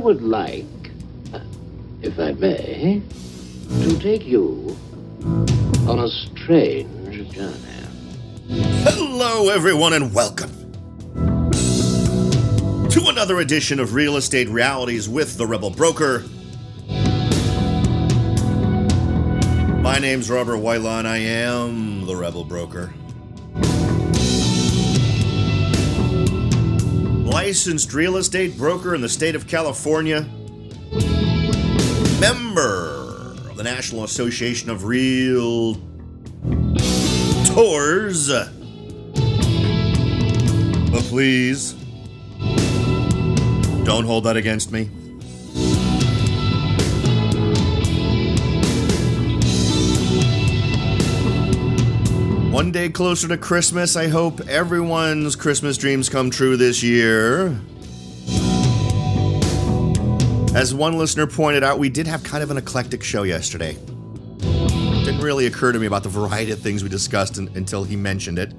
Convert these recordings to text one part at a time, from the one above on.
would like, if I may, to take you on a strange journey. Hello, everyone, and welcome to another edition of Real Estate Realities with the Rebel Broker. My name's Robert Whitelaw, and I am the Rebel Broker. Licensed real estate broker in the state of California. Member of the National Association of Realtors. But please, don't hold that against me. One day closer to Christmas. I hope everyone's Christmas dreams come true this year. As one listener pointed out, we did have kind of an eclectic show yesterday. It didn't really occur to me about the variety of things we discussed until he mentioned it.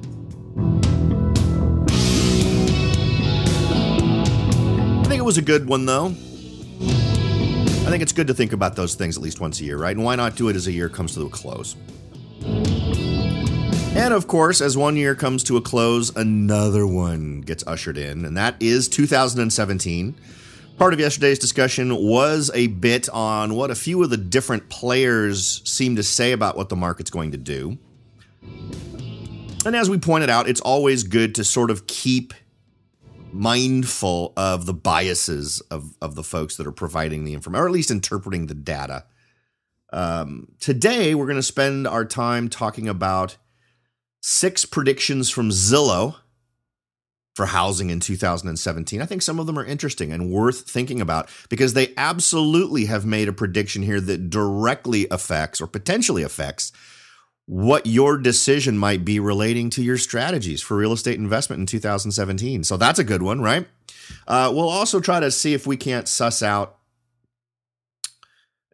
I think it was a good one, though. I think it's good to think about those things at least once a year, right? And why not do it as a year comes to a close? And of course, as one year comes to a close, another one gets ushered in, and that is 2017. Part of yesterday's discussion was a bit on what a few of the different players seem to say about what the market's going to do. And as we pointed out, it's always good to sort of keep mindful of the biases of the folks that are providing the information, or at least interpreting the data. Today, we're going to spend our time talking about 6 predictions from Zillow for housing in 2017. I think some of them are interesting and worth thinking about because they absolutely have made a prediction here that directly affects or potentially affects what your decision might be relating to your strategies for real estate investment in 2017. So that's a good one, right? We'll also try to see if we can't suss out.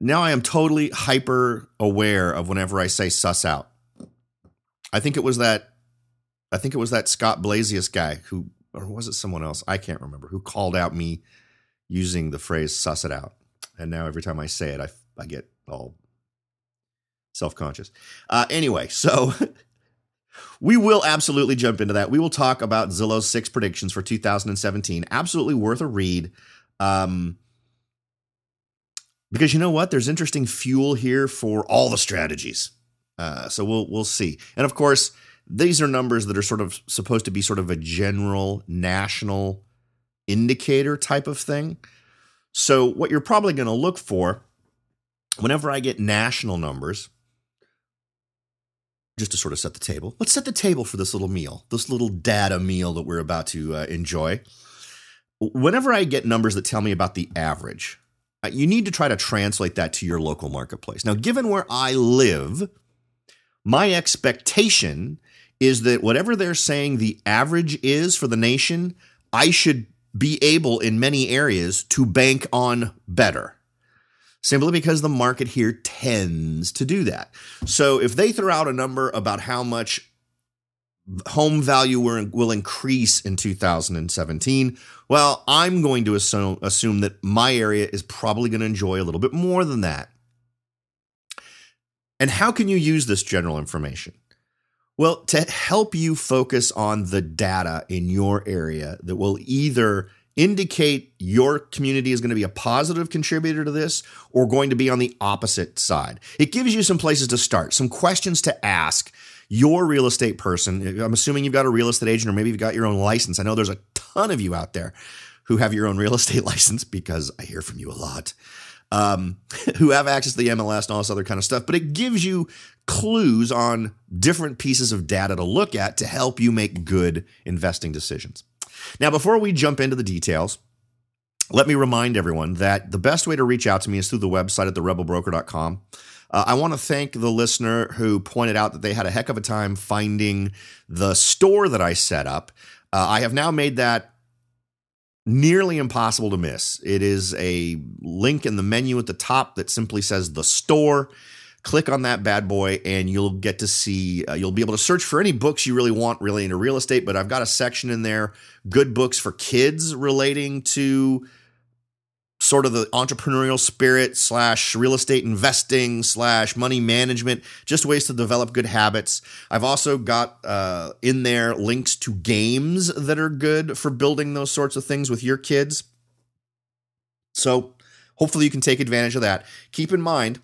Now I am totally hyper aware of whenever I say suss out. I think it was that Scott Blasius guy who, or was it someone else? I can't remember, who called out me using the phrase suss it out. And now every time I say it, I get all self-conscious. Anyway, so we will absolutely jump into that. We will talk about Zillow's 6 predictions for 2017. Absolutely worth a read. Because you know what? There's interesting fuel here for all the strategies. So we'll see. And of course, these are numbers that are sort of supposed to be sort of a general national indicator type of thing. So what you're probably going to look for whenever I get national numbers, just to sort of set the table, let's set the table for this little meal, this little data meal that we're about to enjoy. Whenever I get numbers that tell me about the average, you need to try to translate that to your local marketplace. Now, given where I live, my expectation is that whatever they're saying the average is for the nation, I should be able in many areas to bank on better. Simply because the market here tends to do that. So if they throw out a number about how much home value will increase in 2017, well, I'm going to assume that my area is probably going to enjoy a little bit more than that. And how can you use this general information? Well, to help you focus on the data in your area that will either indicate your community is going to be a positive contributor to this or going to be on the opposite side. It gives you some places to start, some questions to ask your real estate person. I'm assuming you've got a real estate agent or maybe you've got your own license. I know there's a ton of you out there who have your own real estate license because I hear from you a lot. Who have access to the MLS and all this other kind of stuff. But it gives you clues on different pieces of data to look at to help you make good investing decisions. Now, before we jump into the details, let me remind everyone that the best way to reach out to me is through the website at therebelbroker.com. I want to thank the listener who pointed out that they had a heck of a time finding the store that I set up. I have now made that nearly impossible to miss. It is a link in the menu at the top that simply says the store. Click on that bad boy and you'll get to see, you'll be able to search for any books you really want relating to real estate, but I've got a section in there, good books for kids relating to sort of the entrepreneurial spirit / real estate investing / money management, just ways to develop good habits. I've also got in there links to games that are good for building those sorts of things with your kids. So hopefully you can take advantage of that. Keep in mind,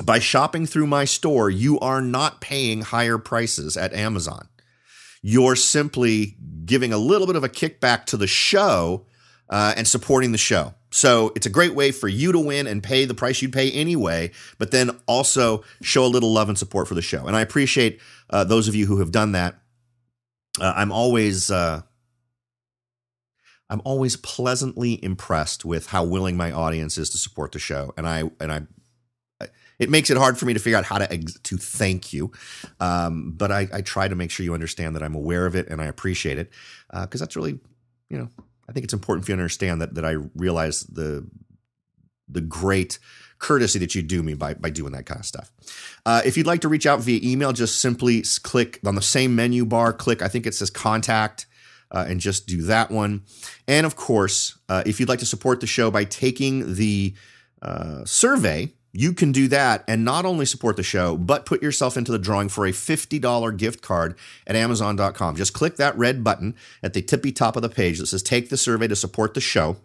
by shopping through my store, you are not paying higher prices at Amazon. You're simply giving a little bit of a kickback to the show and supporting the show. So it's a great way for you to win and pay the price you'd pay anyway, but then also show a little love and support for the show. And I appreciate those of you who have done that. I'm always pleasantly impressed with how willing my audience is to support the show, and it makes it hard for me to figure out how to thank you. But I try to make sure you understand that I'm aware of it and I appreciate it, because that's really, I think it's important for you to understand that I realize the great courtesy that you do me by doing that kind of stuff. If you'd like to reach out via email, just simply click on the same menu bar, I think it says contact, and just do that one. And of course, if you'd like to support the show by taking the survey, you can do that and not only support the show, but put yourself into the drawing for a $50 gift card at Amazon.com. Just click that red button at the tippy top of the page that says take the survey to support the show.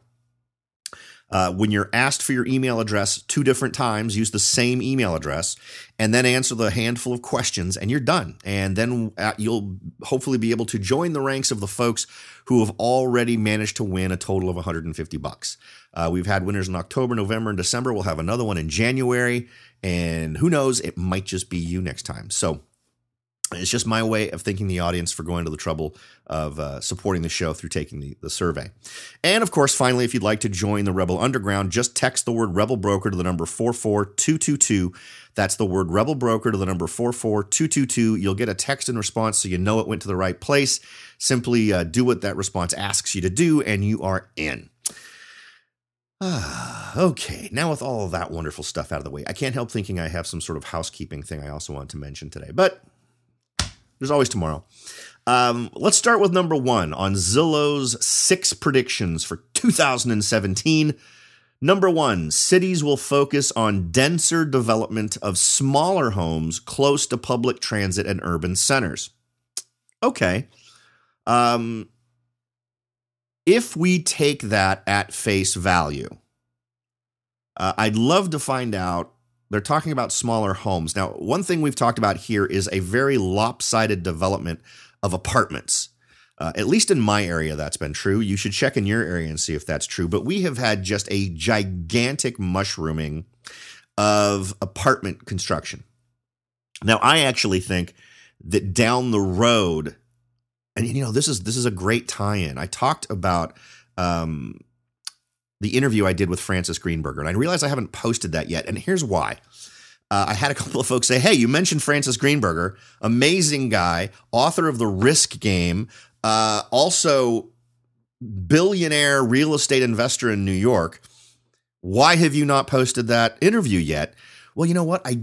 When you're asked for your email address 2 different times, use the same email address and then answer the handful of questions and you're done. And then you'll hopefully be able to join the ranks of the folks who have already managed to win a total of $150. We've had winners in October, November, and December. We'll have another one in January. And who knows, it might just be you next time. So it's just my way of thanking the audience for going to the trouble of supporting the show through taking the survey. And of course, finally, if you'd like to join the Rebel Underground, just text the word Rebel Broker to the number 44222. That's the word Rebel Broker to the number 44222. You'll get a text in response so you know it went to the right place. Simply do what that response asks you to do, and you are in. Okay, now with all of that wonderful stuff out of the way, I can't help thinking I have some sort of housekeeping thing I also want to mention today, but there's always tomorrow. Let's start with number 1 on Zillow's 6 predictions for 2017. Number 1, cities will focus on denser development of smaller homes close to public transit and urban centers. Okay. If we take that at face value, I'd love to find out. They're talking about smaller homes. Now, one thing we've talked about here is a very lopsided development of apartments. At least in my area, that's been true. You should check in your area and see if that's true. But we have had just a gigantic mushrooming of apartment construction. Now, I actually think that down the road, and this is a great tie-in. I talked about the interview I did with Francis Greenberger, and I realized I haven't posted that yet, and here's why. I had a couple of folks say, hey, you mentioned Francis Greenberger, amazing guy, author of The Risk Game, also billionaire real estate investor in New York. Why have you not posted that interview yet? Well, you know what? I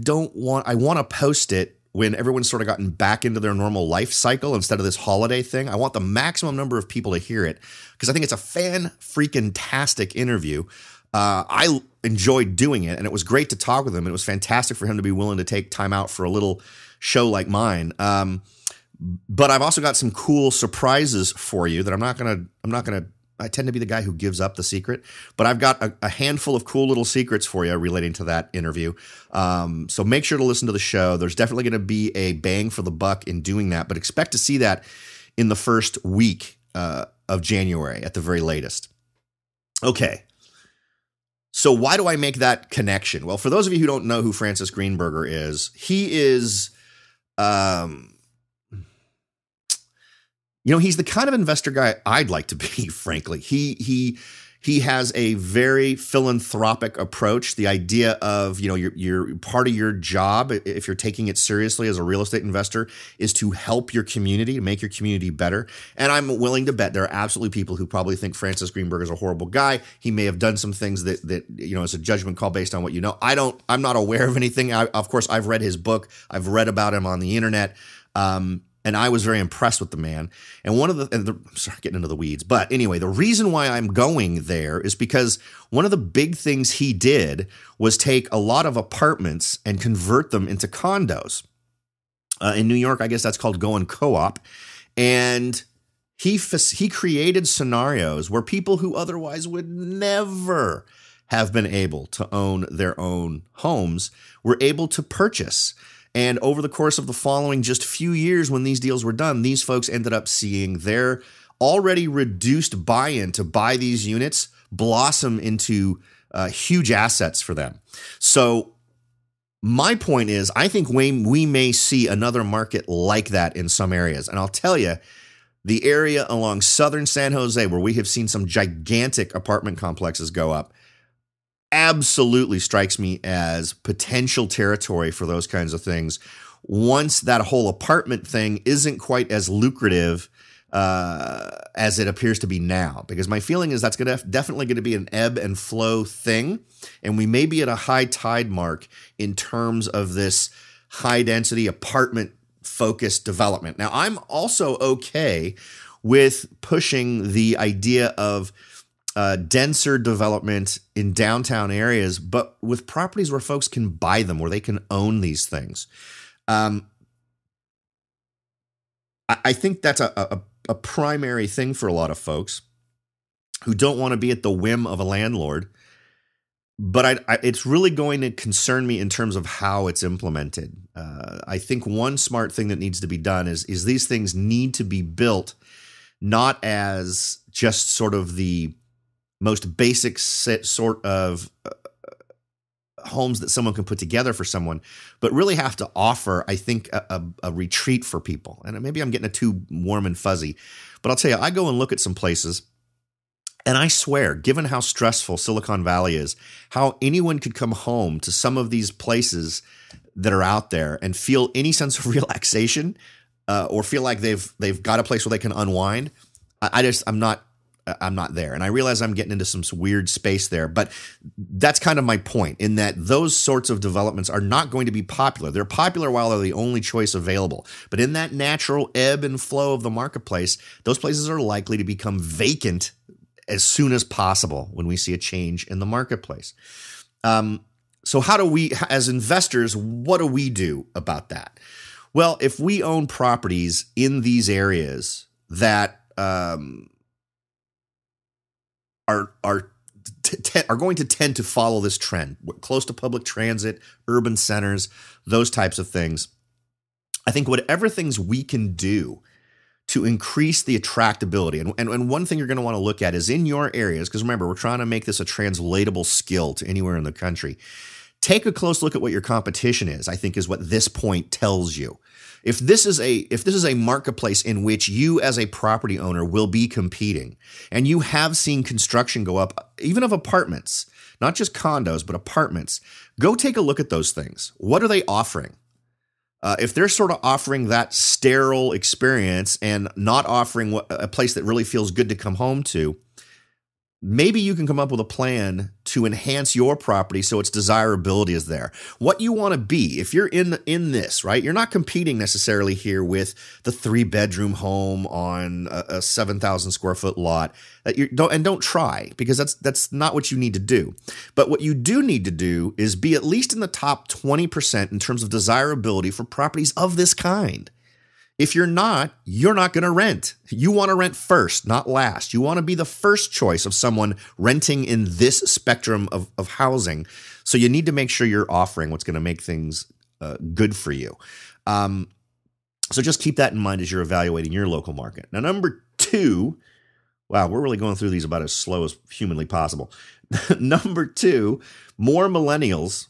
want to post it when everyone's sort of gotten back into their normal life cycle instead of this holiday thing. I want the maximum number of people to hear it because I think it's a fan-freaking-tastic interview. I enjoyed doing it, and it was great to talk with him. And it was fantastic for him to be willing to take time out for a little show like mine. But I've also got some cool surprises for you that I'm not gonna. I tend to be the guy who gives up the secret, but I've got a handful of cool little secrets for you relating to that interview. So make sure to listen to the show. There's definitely going to be a bang for the buck in doing that, but expect to see that in the first week of January at the very latest. Okay. So why do I make that connection? Well, for those of you who don't know who Francis Greenberger is, he is, he's the kind of investor guy I'd like to be, frankly. He has a very philanthropic approach. The idea of, you're part of your job, if you're taking it seriously as a real estate investor, is to help your community, to make your community better. And I'm willing to bet there are absolutely people who probably think Francis Greenberger is a horrible guy. He may have done some things that is a judgment call based on what you know. I'm not aware of anything. Of course, I've read his book. I've read about him on the internet. And And I was very impressed with the man. And I'm sorry, getting into the weeds. But anyway, the reason why I'm going there is because one of the big things he did was take a lot of apartments and convert them into condos. In New York, I guess that's called going co-op. And he created scenarios where people who otherwise would never have been able to own their own homes were able to purchase. And over the course of the following just few years when these deals were done, these folks ended up seeing their already reduced buy-in to buy these units blossom into huge assets for them. So my point is, I think we may see another market like that in some areas. And I'll tell you, the area along southern San Jose where we have seen some gigantic apartment complexes go up absolutely strikes me as potential territory for those kinds of things. Once that whole apartment thing isn't quite as lucrative as it appears to be now, because my feeling is that's definitely going to be an ebb and flow thing. And we may be at a high tide mark in terms of this high density apartment focused development. Now, I'm also okay with pushing the idea of denser development in downtown areas, but with properties where folks can buy them, where they can own these things. I think that's a primary thing for a lot of folks who don't want to be at the whim of a landlord. But it's really going to concern me in terms of how it's implemented. I think one smart thing that needs to be done is these things need to be built not as just sort of the most basic sort of homes that someone can put together for someone, but really have to offer, I think, a retreat for people. And maybe I'm getting it too warm and fuzzy, but I'll tell you, I go and look at some places, and I swear, given how stressful Silicon Valley is, how anyone could come home to some of these places that are out there and feel any sense of relaxation or feel like they've got a place where they can unwind. I'm not there. And I realize I'm getting into some weird space there, but that's kind of my point, in that those sorts of developments are not going to be popular. They're popular while they're the only choice available. But in that natural ebb and flow of the marketplace, those places are likely to become vacant as soon as possible when we see a change in the marketplace. So how do we, as investors, what do we do about that? Well, if we own properties in these areas that are going to tend to follow this trend, close to public transit, urban centers, those types of things, I think whatever things we can do to increase the attractability. And one thing you're going to want to look at is in your areas, because remember, we're trying to make this a translatable skill to anywhere in the country. Take a close look at what your competition is, I think, is what this point tells you. If this is a marketplace in which you as a property owner will be competing, and you have seen construction go up, even of apartments, not just condos, but apartments, go take a look at those things. What are they offering? If they're sort of offering that sterile experience and not offering a place that really feels good to come home to, maybe you can come up with a plan to enhance your property so its desirability is there. What you want to be, if you're in this, right? You're not competing necessarily here with the 3-bedroom home on a 7,000 square foot lot. Don't try, because that's not what you need to do. But what you do need to do is be at least in the top 20% in terms of desirability for properties of this kind. If you're not going to rent. You want to rent first, not last. You want to be the first choice of someone renting in this spectrum of housing. So you need to make sure you're offering what's going to make things good for you. So just keep that in mind as you're evaluating your local market. Now, number 2, wow, we're really going through these about as slow as humanly possible. Number 2, more millennials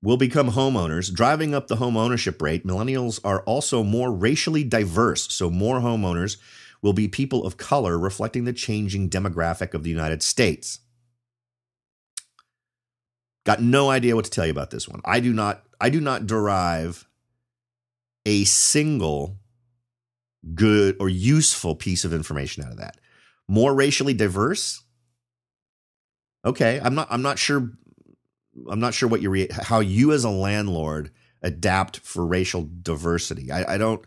will become homeowners, driving up the home ownership rate. Millennials are also more racially diverse, so more homeowners will be people of color, reflecting the changing demographic of the United States. Got no idea what to tell you about this one. I do not derive a single good or useful piece of information out of that. More racially diverse? Okay, I'm not sure what how you as a landlord adapt for racial diversity. I don't,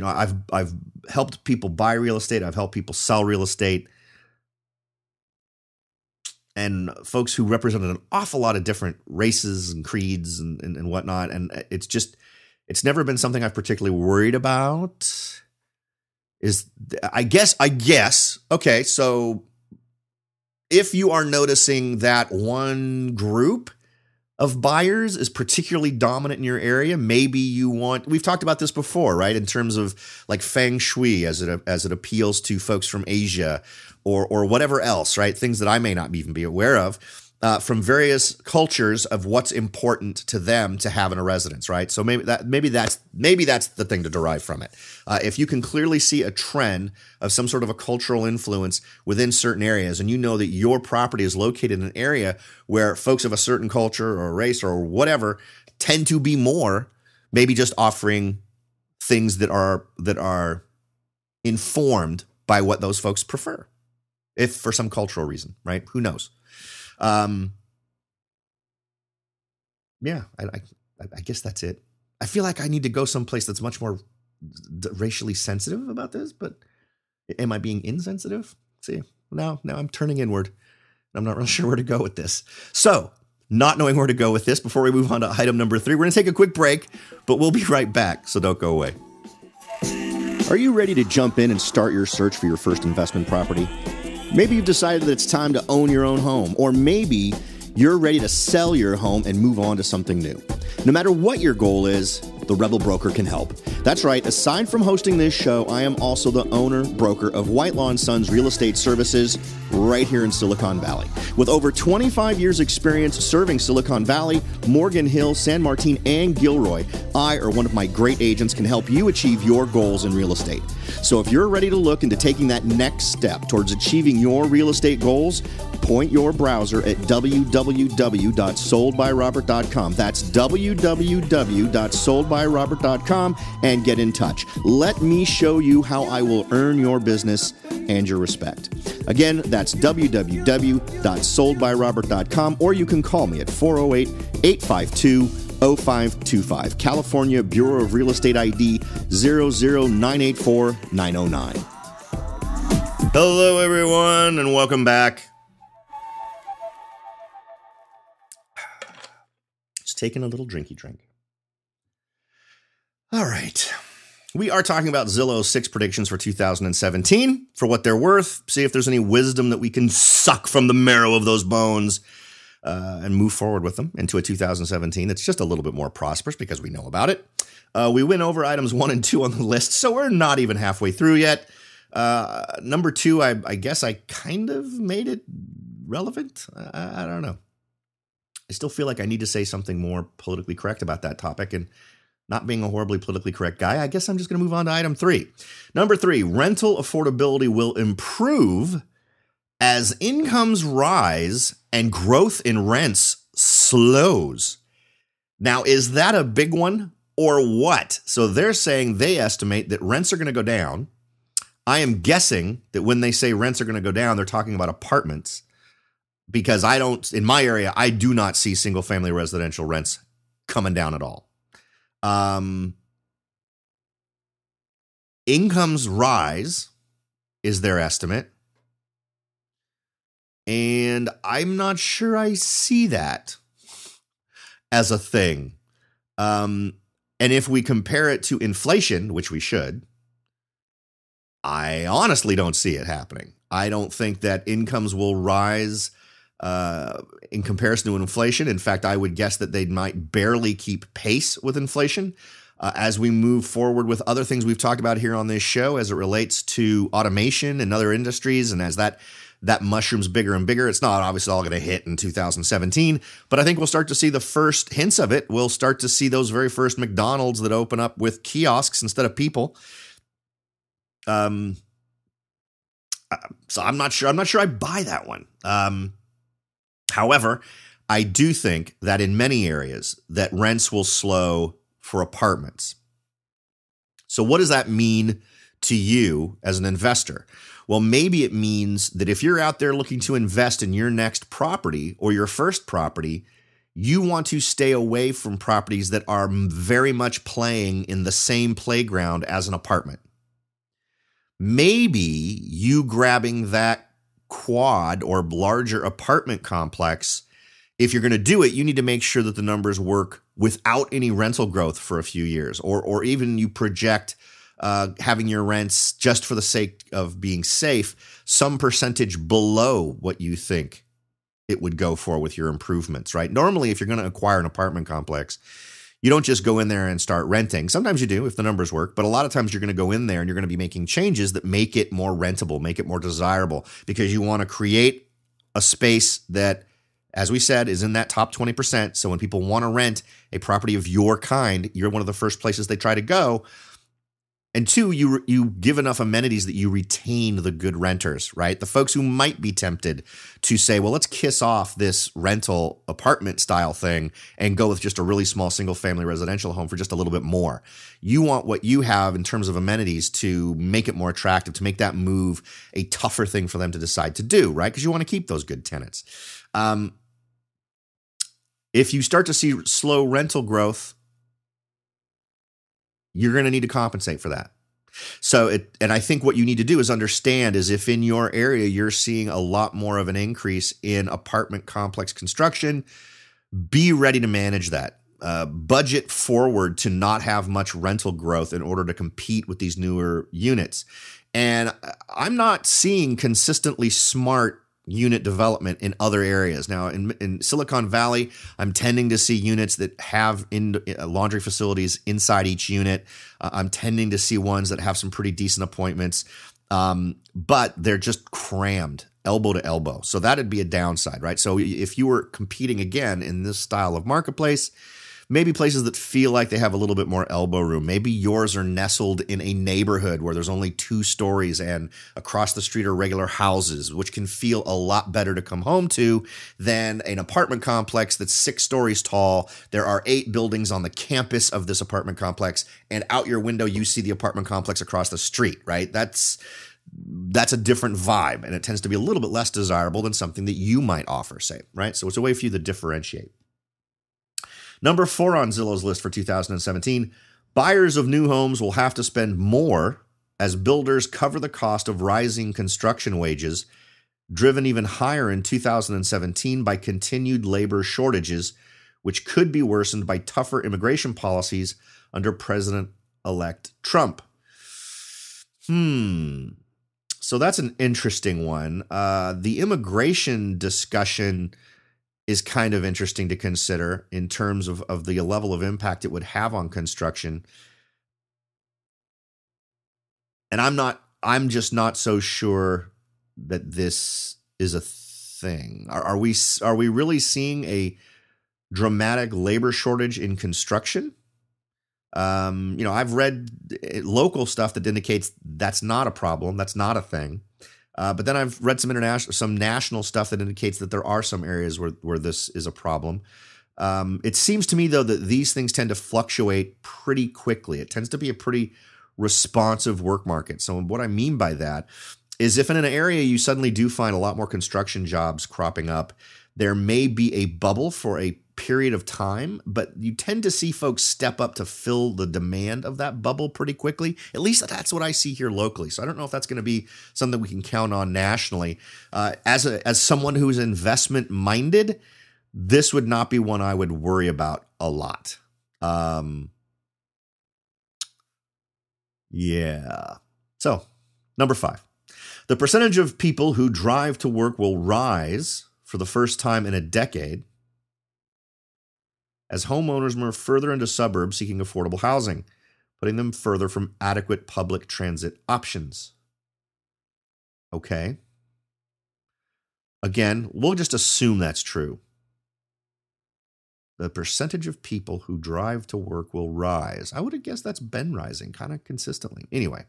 I've helped people buy real estate. I've helped people sell real estate. And folks who represented an awful lot of different races and creeds and whatnot. And it's never been something I've particularly worried about. I guess. Okay, so if you are noticing that one group of buyers is particularly dominant in your area, maybe we've talked about this before, right? In terms of like feng shui as it appeals to folks from Asia or whatever else, right? Things that I may not even be aware of from various cultures of what's important to them to have in a residence, right? So maybe that's the thing to derive from it. If you can clearly see a trend of some sort of a cultural influence within certain areas, and you know that your property is located in an area where folks of a certain culture or race or whatever tend to be more, maybe just offering things that are informed by what those folks prefer, if for some cultural reason, right? Who knows? Yeah, I guess that's it. I feel like I need to go someplace that's much more racially sensitive about this, but am I being insensitive? See, now I'm turning inward. I'm not really sure where to go with this. So, not knowing where to go with this, before we move on to item number 3, we're going to take a quick break, but we'll be right back, so don't go away. Are you ready to jump in and start your search for your first investment property? Maybe you've decided that it's time to own your own home, or maybe you're ready to sell your home and move on to something new. No matter what your goal is, the Rebel Broker can help. That's right, aside from hosting this show, I am also the owner, broker of Whitelaw & Sons Real Estate Services right here in Silicon Valley. With over 25 years experience serving Silicon Valley, Morgan Hill, San Martin, and Gilroy, I or one of my great agents can help you achieve your goals in real estate. So if you're ready to look into taking that next step towards achieving your real estate goals, point your browser at www.soldbyrobert.com. That's www.soldbyrobert.com and get in touch. Let me show you how I will earn your business and your respect. Again, that's www.soldbyrobert.com, or you can call me at 408-852-0525. California Bureau of Real Estate ID 00984-909. Hello, everyone, and welcome back. Just taking a little drinky drink. All right. We are talking about Zillow's 6 predictions for 2017, for what they're worth, see if there's any wisdom that we can suck from the marrow of those bones, and move forward with them into a 2017 that's just a little bit more prosperous because we know about it. We went over items 1 and 2 on the list, so we're not even halfway through yet. Number 2, I guess I kind of made it relevant. I don't know. I still feel like I need to say something more politically correct about that topic, and not being a horribly politically correct guy, I guess I'm just going to move on to item 3. Number 3, rental affordability will improve as incomes rise and growth in rents slows. Now, is that a big one or what? So they're saying they estimate that rents are going to go down. I am guessing that when they say rents are going to go down, they're talking about apartments, because in my area, I do not see single family residential rents coming down at all. Incomes rise is their estimate. And I'm not sure I see that as a thing. And if we compare it to inflation, which we should, I honestly don't see it happening. I don't think that incomes will rise in comparison to inflation. In fact, I would guess that they might barely keep pace with inflation as we move forward with other things we've talked about here on this show as it relates to automation and other industries. And as that mushrooms bigger and bigger, it's not obviously all going to hit in 2017, but I think we'll start to see the first hints of it. We'll start to see those very first McDonald's that open up with kiosks instead of people. So I'm not sure I buy that one. However, I do think that in many areas that rents will slow for apartments. So what does that mean to you as an investor? Well, maybe it means that if you're out there looking to invest in your next property or your first property, you want to stay away from properties that are very much playing in the same playground as an apartment. Maybe you grabbing that quad or larger apartment complex, if you're going to do it, you need to make sure that the numbers work without any rental growth for a few years, or even you project having your rents, just for the sake of being safe, some percentage below what you think it would go for with your improvements, right? Normally, if you're going to acquire an apartment complex, you don't just go in there and start renting. Sometimes you do if the numbers work, but a lot of times you're going to go in there and you're going to be making changes that make it more rentable, make it more desirable, because you want to create a space that, as we said, is in that top 20%. So when people want to rent a property of your kind, you're one of the first places they try to go. And two, you give enough amenities that you retain the good renters, right? The folks who might be tempted to say, well, let's kiss off this rental apartment style thing and go with just a really small single family residential home for just a little bit more. You want what you have in terms of amenities to make it more attractive, to make that move a tougher thing for them to decide to do, right? Because you want to keep those good tenants. If you start to see slow rental growth, you're going to need to compensate for that. And I think what you need to do is understand is if in your area you're seeing a lot more of an increase in apartment complex construction, be ready to manage that. Budget forward to not have much rental growth in order to compete with these newer units. And I'm not seeing consistently smart unit development in other areas. Now, in Silicon Valley, I'm tending to see units that have laundry facilities inside each unit. I'm tending to see ones that have some pretty decent appointments, but they're just crammed elbow to elbow. So that'd be a downside, right? So if you were competing again in this style of marketplace, maybe places that feel like they have a little bit more elbow room. Maybe yours are nestled in a neighborhood where there's only 2 stories and across the street are regular houses, which can feel a lot better to come home to than an apartment complex that's 6 stories tall. There are 8 buildings on the campus of this apartment complex, and out your window you see the apartment complex across the street, right? That's a different vibe, and it tends to be a little bit less desirable than something that you might offer, say, right? So it's a way for you to differentiate. Number 4 on Zillow's list for 2017, buyers of new homes will have to spend more as builders cover the cost of rising construction wages, driven even higher in 2017 by continued labor shortages, which could be worsened by tougher immigration policies under President-elect Trump. So that's an interesting one. The immigration discussion is kind of interesting to consider in terms of the level of impact it would have on construction. And I'm just not so sure that this is a thing. Are we really seeing a dramatic labor shortage in construction? I've read local stuff that indicates that's not a problem. That's not a thing. But then I've read some national stuff that indicates that there are some areas where this is a problem. It seems to me, though, that these things tend to fluctuate pretty quickly. It tends to be a pretty responsive work market. So what I mean by that is if in an area you suddenly do find a lot more construction jobs cropping up, there may be a bubble for a period of time, but you tend to see folks step up to fill the demand of that bubble pretty quickly. At least that's what I see here locally. So I don't know if that's going to be something we can count on nationally. As someone who's investment minded, this would not be one I would worry about a lot. Yeah. So, number 5. The percentage of people who drive to work will rise for the first time in a decade as homeowners move further into suburbs seeking affordable housing, putting them further from adequate public transit options. Okay. Again, we'll just assume that's true. The percentage of people who drive to work will rise. I would have guessed that's been rising kind of consistently. Anyway,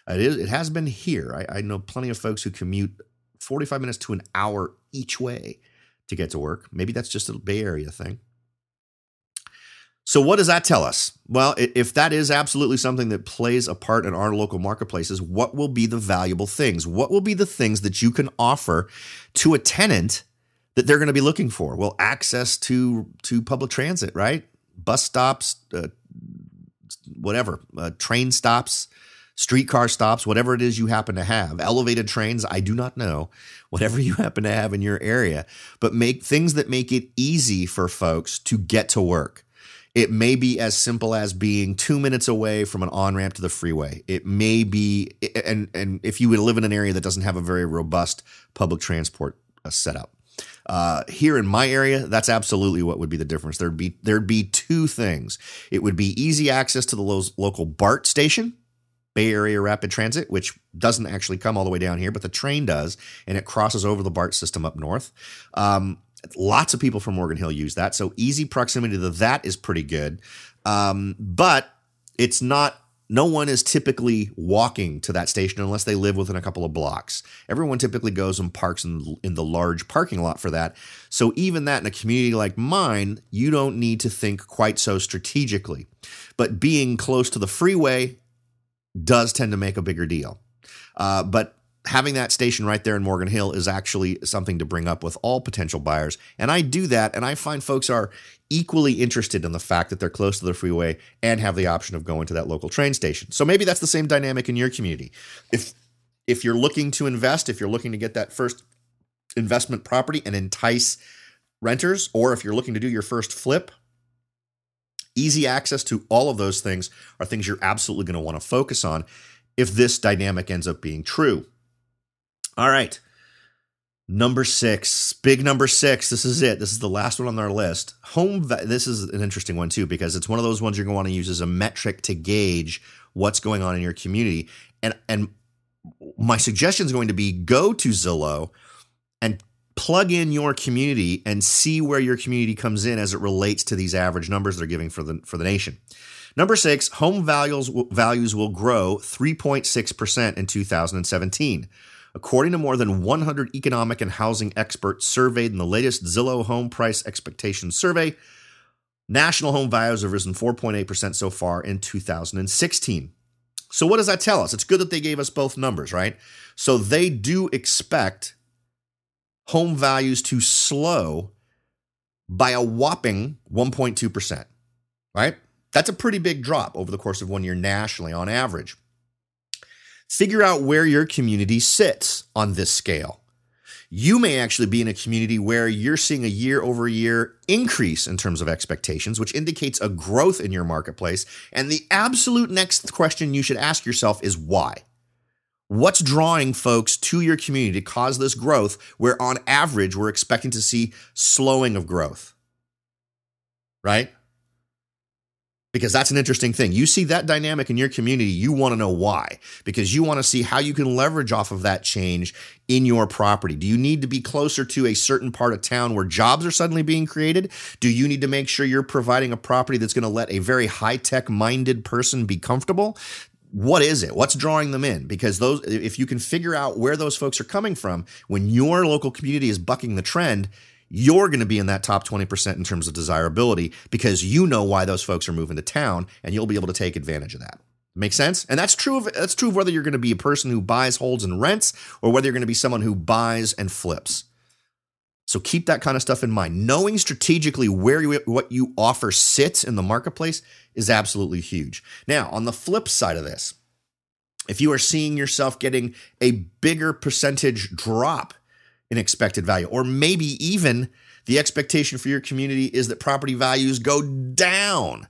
it has been here. I know plenty of folks who commute 45 minutes to an hour each way to get to work. Maybe that's just a Bay Area thing. So what does that tell us? Well, if that is absolutely something that plays a part in our local marketplaces, what will be the valuable things? What will be the things that you can offer to a tenant that they're going to be looking for? Well, access to public transit, right? Bus stops, whatever, train stops, streetcar stops, whatever it is you happen to have. Elevated trains, I do not know. Whatever you happen to have in your area, but make things that make it easy for folks to get to work. It may be as simple as being 2 minutes away from an on-ramp to the freeway. It may be, and if you would live in an area that doesn't have a very robust public transport setup. Here in my area, that's absolutely what would be the difference. There'd be two things. It would be easy access to the local BART station, Bay Area Rapid Transit, which doesn't actually come all the way down here, but the train does, and it crosses over the BART system up north. Lots of people from Morgan Hill use that, so easy proximity to that is pretty good. But it's not. No one is typically walking to that station unless they live within a couple of blocks. Everyone typically goes and parks in the large parking lot for that. So even that in a community like mine, you don't need to think quite so strategically. But being close to the freeway does tend to make a bigger deal. But having that station right there in Morgan Hill is actually something to bring up with all potential buyers. And I do that, and I find folks are equally interested in the fact that they're close to the freeway and have the option of going to that local train station. So maybe that's the same dynamic in your community. If you're looking to invest, if you're looking to get that first investment property and entice renters, or if you're looking to do your first flip, easy access to all of those things are things you're absolutely going to want to focus on if this dynamic ends up being true. All right. Number 6, big number 6. This is it. This is the last one on our list. This is an interesting one too, because it's one of those ones you're going to want to use as a metric to gauge what's going on in your community. And my suggestion is going to be go to Zillow and plug in your community and see where your community comes in as it relates to these average numbers they're giving for the nation. Number 6, home values will grow 3.6% in 2017. According to more than 100 economic and housing experts surveyed in the latest Zillow Home Price Expectation Survey, national home values have risen 4.8% so far in 2016. So what does that tell us? It's good that they gave us both numbers, right? So they do expect home values to slow by a whopping 1.2%, right? That's a pretty big drop over the course of 1 year nationally on average. Figure out where your community sits on this scale. You may actually be in a community where you're seeing a year-over-year increase in terms of expectations, which indicates a growth in your marketplace. And the absolute next question you should ask yourself is why? What's drawing folks to your community to cause this growth where on average we're expecting to see slowing of growth, right? Because that's an interesting thing. You see that dynamic in your community, you want to know why, because you want to see how you can leverage off of that change in your property. Do you need to be closer to a certain part of town where jobs are suddenly being created? Do you need to make sure you're providing a property that's going to let a very high-tech minded person be comfortable? What is it? What's drawing them in? Because if you can figure out where those folks are coming from, when your local community is bucking the trend, you're going to be in that top 20% in terms of desirability because you know why those folks are moving to town and you'll be able to take advantage of that. Make sense? And that's true of whether you're going to be a person who buys, holds, and rents, or whether you're going to be someone who buys and flips. So keep that kind of stuff in mind. Knowing strategically what you offer sits in the marketplace is absolutely huge. Now, on the flip side of this, if you are seeing yourself getting a bigger percentage drop in expected value, or maybe even the expectation for your community is that property values go down,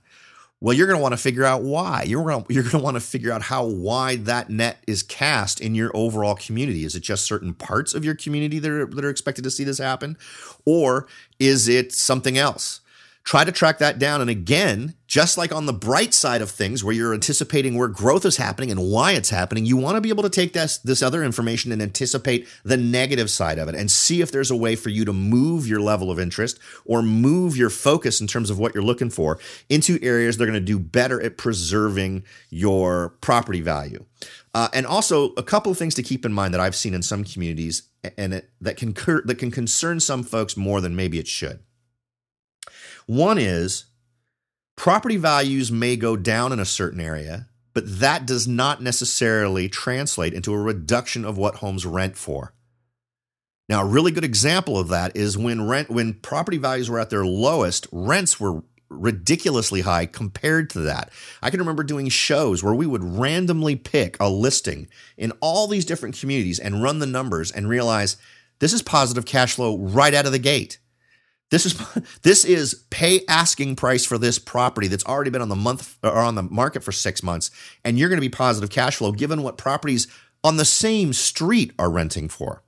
well, you're going to want to figure out why. You're going to want to figure out how wide that net is cast in your overall community. Is it just certain parts of your community that are expected to see this happen? Or is it something else? Try to track that down. And again, just like on the bright side of things where you're anticipating where growth is happening and why it's happening, you want to be able to take this other information and anticipate the negative side of it and see if there's a way for you to move your level of interest or move your focus in terms of what you're looking for into areas that are going to do better at preserving your property value. And also a couple of things to keep in mind that I've seen in some communities and that can concern some folks more than maybe it should. One is property values may go down in a certain area, but that does not necessarily translate into a reduction of what homes rent for. Now, a really good example of that is when property values were at their lowest, rents were ridiculously high compared to that. I can remember doing shows where we would randomly pick a listing in all these different communities and run the numbers and realize this is positive cash flow right out of the gate. This is pay asking price for this property that's already been on the market for 6 months, and you're going to be positive cash flow given what properties on the same street are renting for.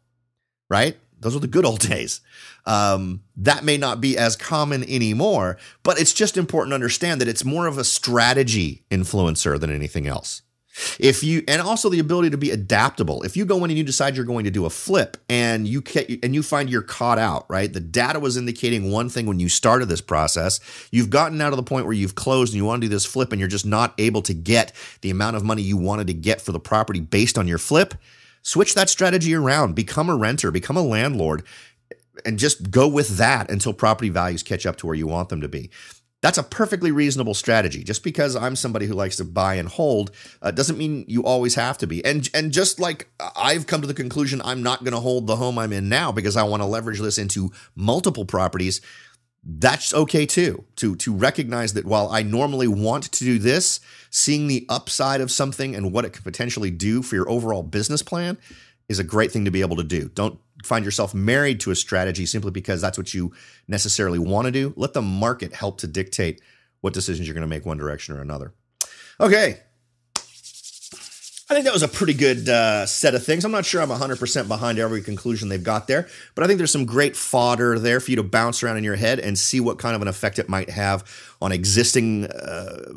Right? Those are the good old days. That may not be as common anymore, but it's just important to understand that it's more of a strategy influencer than anything else. And also the ability to be adaptable. If you go in and you decide you're going to do a flip and you find you're caught out, right? The data was indicating one thing when you started this process. You've gotten out of the point where you've closed and you want to do this flip and you're just not able to get the amount of money you wanted to get for the property based on your flip. Switch that strategy around, become a renter, become a landlord, and just go with that until property values catch up to where you want them to be. That's a perfectly reasonable strategy. Just because I'm somebody who likes to buy and hold doesn't mean you always have to be. And just like I've come to the conclusion I'm not going to hold the home I'm in now because I want to leverage this into multiple properties, that's okay too, to recognize that while I normally want to do this, seeing the upside of something and what it could potentially do for your overall business plan is a great thing to be able to do. Don't find yourself married to a strategy simply because that's what you necessarily want to do. Let the market help to dictate what decisions you're going to make one direction or another. Okay. I think that was a pretty good set of things. I'm not sure I'm 100% behind every conclusion they've got there, but I think there's some great fodder there for you to bounce around in your head and see what kind of an effect it might have on existing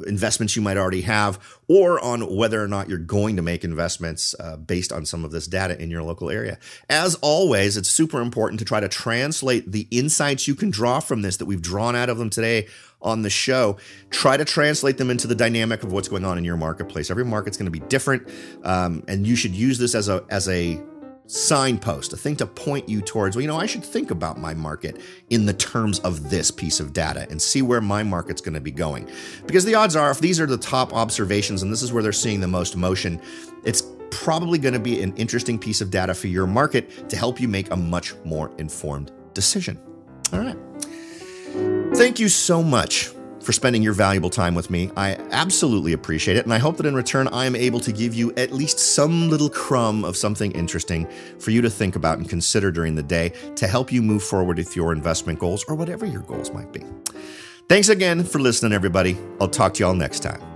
investments you might already have, or on whether or not you're going to make investments based on some of this data in your local area. As always, it's super important to try to translate the insights you can draw from this that we've drawn out of them today on the show. Try to translate them into the dynamic of what's going on in your marketplace. Every market's going to be different, and you should use this as a signpost, a thing to point you towards, well, I should think about my market in the terms of this piece of data and see where my market's going to be going. Because the odds are, if these are the top observations and this is where they're seeing the most motion, it's probably going to be an interesting piece of data for your market to help you make a much more informed decision. All right. Thank you so much for spending your valuable time with me. I absolutely appreciate it, and I hope that in return I am able to give you at least some little crumb of something interesting for you to think about and consider during the day to help you move forward with your investment goals or whatever your goals might be. Thanks again for listening, everybody. I'll talk to y'all next time.